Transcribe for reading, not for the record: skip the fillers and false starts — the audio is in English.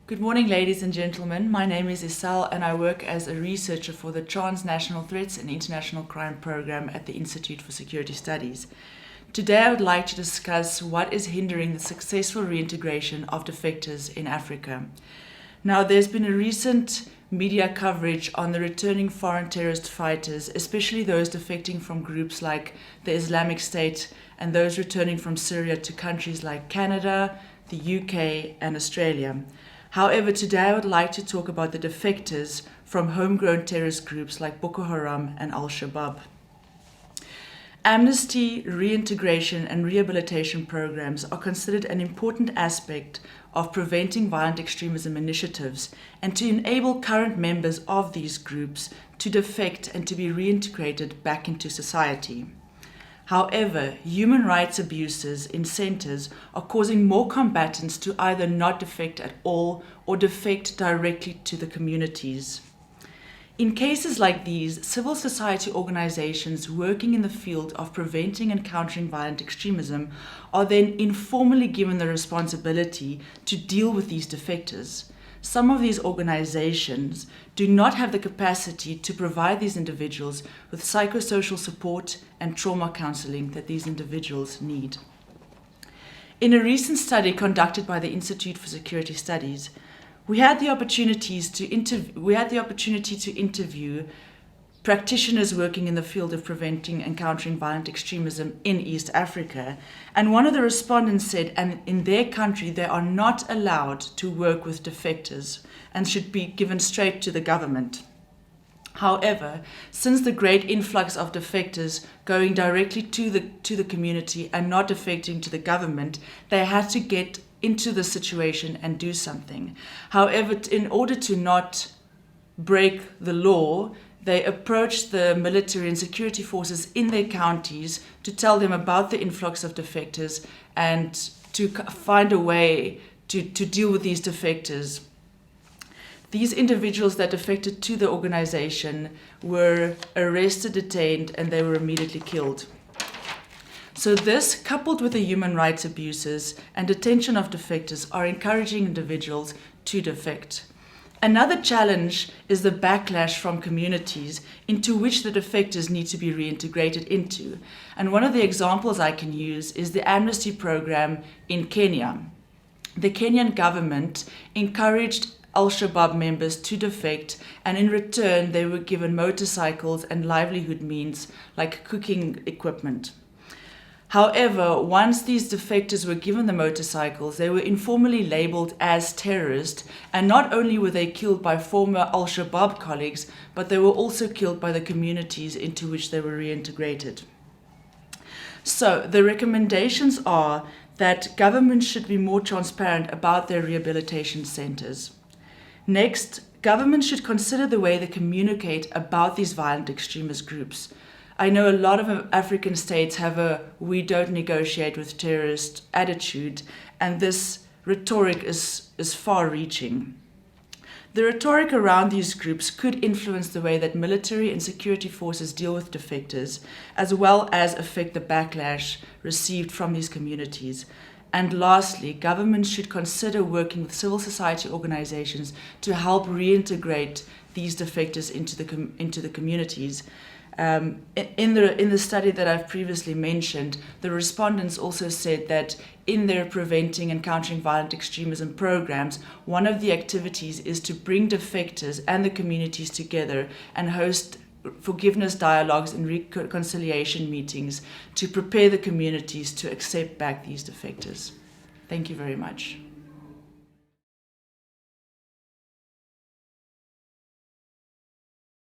Good morning, ladies and gentlemen. My name is Isal and I work as a researcher for the Transnational Threats and International Crime Program at the Institute for Security Studies. Today I would like to discuss what is hindering the successful reintegration of defectors in Africa. Now, there's been a recent media coverage on the returning foreign terrorist fighters, especially those defecting from groups like the Islamic State and those returning from Syria to countries like Canada, the UK and Australia. However, today I would like to talk about the defectors from homegrown terrorist groups like Boko Haram and Al-Shabaab. Amnesty, reintegration and rehabilitation programs are considered an important aspect of preventing violent extremism initiatives and to enable current members of these groups to defect and to be reintegrated back into society. However, human rights abuses in centers are causing more combatants to either not defect at all or defect directly to the communities. In cases like these, civil society organizations working in the field of preventing and countering violent extremism are then informally given the responsibility to deal with these defectors. Some of these organizations do not have the capacity to provide these individuals with psychosocial support and trauma counseling that these individuals need. In a recent study conducted by the Institute for Security Studies, we had the opportunity to interview practitioners working in the field of preventing and countering violent extremism in East Africa. And one of the respondents said, and in their country, they are not allowed to work with defectors and should be given straight to the government. However, since the great influx of defectors going directly to the community and not defecting to the government, they had to get into the situation and do something. However, in order to not break the law, they approached the military and security forces in their counties to tell them about the influx of defectors and to find a way to deal with these defectors. These individuals that defected to the organization were arrested, detained, and they were immediately killed. So this, coupled with the human rights abuses and detention of defectors, are encouraging individuals to defect. Another challenge is the backlash from communities into which the defectors need to be reintegrated into. And one of the examples I can use is the Amnesty program in Kenya. The Kenyan government encouraged Al-Shabaab members to defect, and in return they were given motorcycles and livelihood means like cooking equipment. However, once these defectors were given the motorcycles, they were informally labeled as terrorists, and not only were they killed by former Al-Shabaab colleagues, but they were also killed by the communities into which they were reintegrated. So the recommendations are that governments should be more transparent about their rehabilitation centers. Next, governments should consider the way they communicate about these violent extremist groups. I know a lot of African states have a "we don't negotiate with terrorists" attitude, and this rhetoric is far-reaching. The rhetoric around these groups could influence the way that military and security forces deal with defectors, as well as affect the backlash received from these communities. And lastly, governments should consider working with civil society organizations to help reintegrate these defectors into the communities. In the study that I've previously mentioned, the respondents also said that in their preventing and countering violent extremism programs, one of the activities is to bring defectors and the communities together and host forgiveness dialogues and reconciliation meetings to prepare the communities to accept back these defectors. Thank you very much.